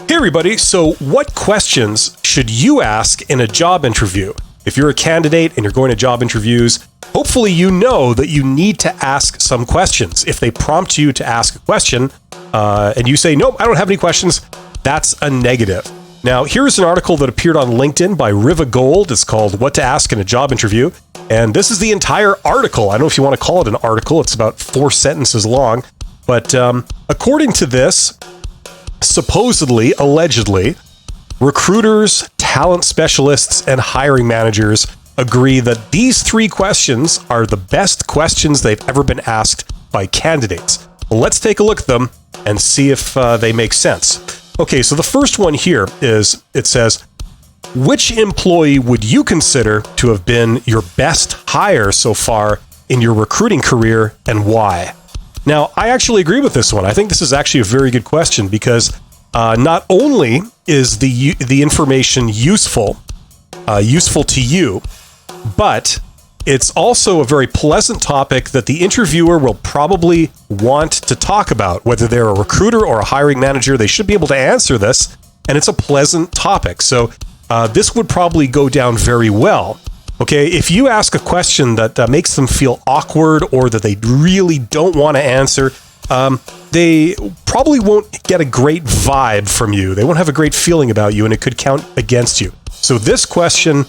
Hey everybody, so what questions should you ask in a job interview? If you're a candidate and you're going to job interviews, hopefully you know that you need to ask some questions. If they prompt you to ask a question and you say, nope, I don't have any questions, that's a negative. Now, here's an article that appeared on LinkedIn by Riva Gold. It's called What to Ask in a Job Interview. And this is the entire article. I don't know if you want to call it an article. It's about 4 sentences long. But according to this, supposedly, allegedly, recruiters, talent specialists, and hiring managers agree that these 3 questions are the best questions they've ever been asked by candidates. Well, let's take a look at them and see if they make sense. Okay, so the first one here is, it says, which employee would you consider to have been your best hire so far in your recruiting career and why? Now, I actually agree with this one. I think this is actually a very good question because not only is the information useful to you, but it's also a very pleasant topic that the interviewer will probably want to talk about. Whether they're a recruiter or a hiring manager, they should be able to answer this, and it's a pleasant topic. So this would probably go down very well. Okay, if you ask a question that makes them feel awkward or that they really don't want to answer, they probably won't get a great vibe from you. They won't have a great feeling about you, and it could count against you. So this question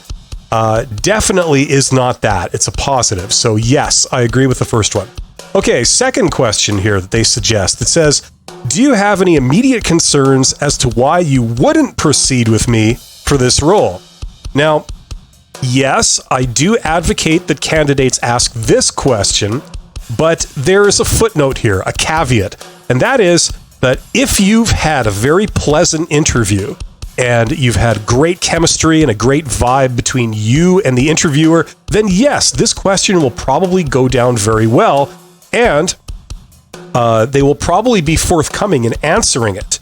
definitely is not that. It's a positive. So yes, I agree with the first one. Okay, second question here that they suggest. It says, do you have any immediate concerns as to why you wouldn't proceed with me for this role? Now, yes, I do advocate that candidates ask this question, but there is a footnote here, a caveat, and that is that if you've had a very pleasant interview and you've had great chemistry and a great vibe between you and the interviewer, then yes, this question will probably go down very well, and they will probably be forthcoming in answering it.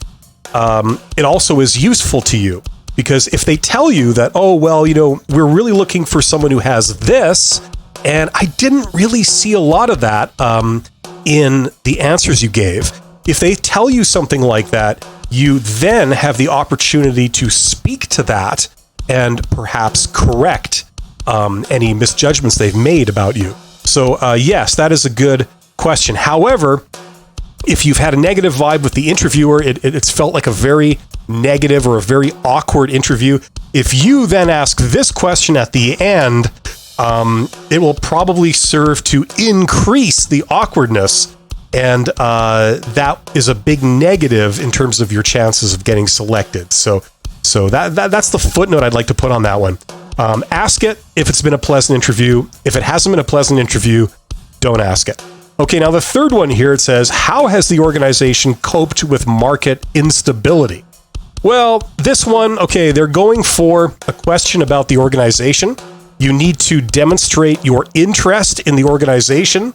It also is useful to you. Because if they tell you that, oh, well, we're really looking for someone who has this, and I didn't really see a lot of that in the answers you gave. If they tell you something like that, you then have the opportunity to speak to that and perhaps correct any misjudgments they've made about you. So yes, that is a good question. However, if you've had a negative vibe with the interviewer, it's felt like a very negative or a very awkward interview. If you then ask this question at the end, it will probably serve to increase the awkwardness, and that is a big negative in terms of your chances of getting selected. So that's the footnote I'd like to put on that one. Ask it if it's been a pleasant interview. If it hasn't been a pleasant interview, don't ask it. Okay, now the third one here, it says, how has the organization coped with market instability? Well, this one, okay, they're going for a question about the organization. You need to demonstrate your interest in the organization,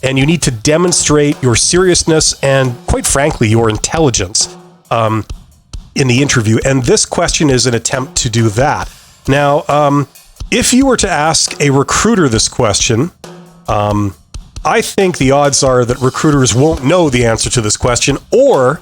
and you need to demonstrate your seriousness and, quite frankly, your intelligence in the interview. And this question is an attempt to do that. Now, if you were to ask a recruiter this question, I think the odds are that recruiters won't know the answer to this question, or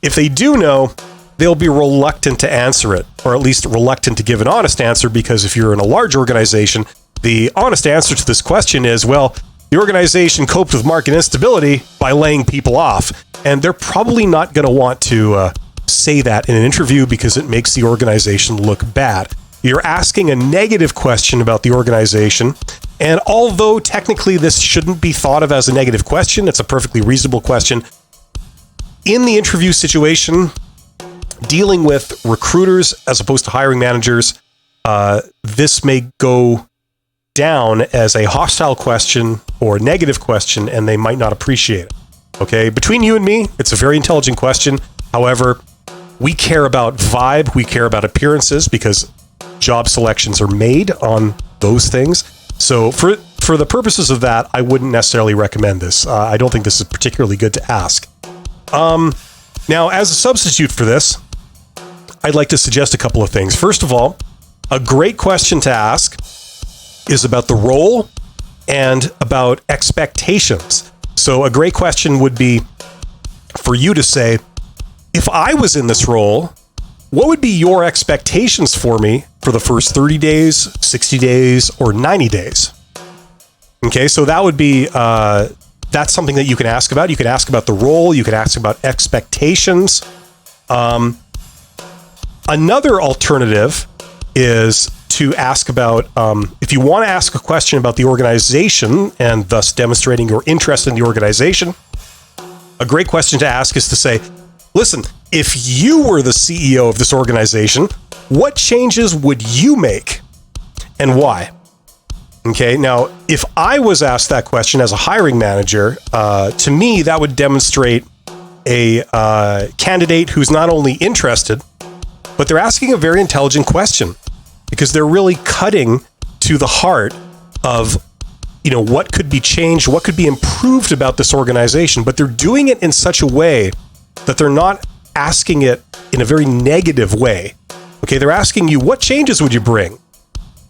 if they do know, they'll be reluctant to answer it, or at least reluctant to give an honest answer, because if you're in a large organization, the honest answer to this question is, well, the organization coped with market instability by laying people off. And they're probably not going to want to say that in an interview because it makes the organization look bad. You're asking a negative question about the organization, and although technically this shouldn't be thought of as a negative question, it's a perfectly reasonable question. In the interview situation, dealing with recruiters as opposed to hiring managers, this may go down as a hostile question or negative question, and they might not appreciate it. Okay, between you and me, it's a very intelligent question. However, we care about vibe, we care about appearances, because job selections are made on those things. So for the purposes of that, I wouldn't necessarily recommend this. I don't think this is particularly good to ask. Now, as a substitute for this, I'd like to suggest a couple of things. First of all, a great question to ask is about the role and about expectations. So a great question would be for you to say, if I was in this role, what would be your expectations for me for the first 30 days, 60 days, or 90 days? Okay, so that would be, that's something that you can ask about. You can ask about the role. You can ask about expectations. Another alternative is to ask about, if you want to ask a question about the organization and thus demonstrating your interest in the organization, a great question to ask is to say, listen, if you were the CEO of this organization, what changes would you make and why? Okay, now, if I was asked that question as a hiring manager, to me, that would demonstrate a candidate who's not only interested, but they're asking a very intelligent question because they're really cutting to the heart of, what could be changed, what could be improved about this organization, but they're doing it in such a way that they're not asking it in a very negative way. Okay, they're asking you, what changes would you bring?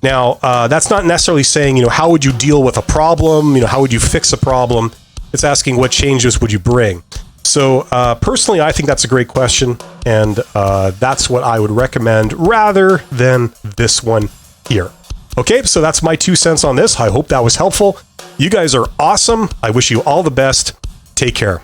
Now, that's not necessarily saying, how would you deal with a problem? How would you fix a problem? It's asking, what changes would you bring? So personally, I think that's a great question. And that's what I would recommend rather than this one here. Okay, so that's my 2 cents on this. I hope that was helpful. You guys are awesome. I wish you all the best. Take care.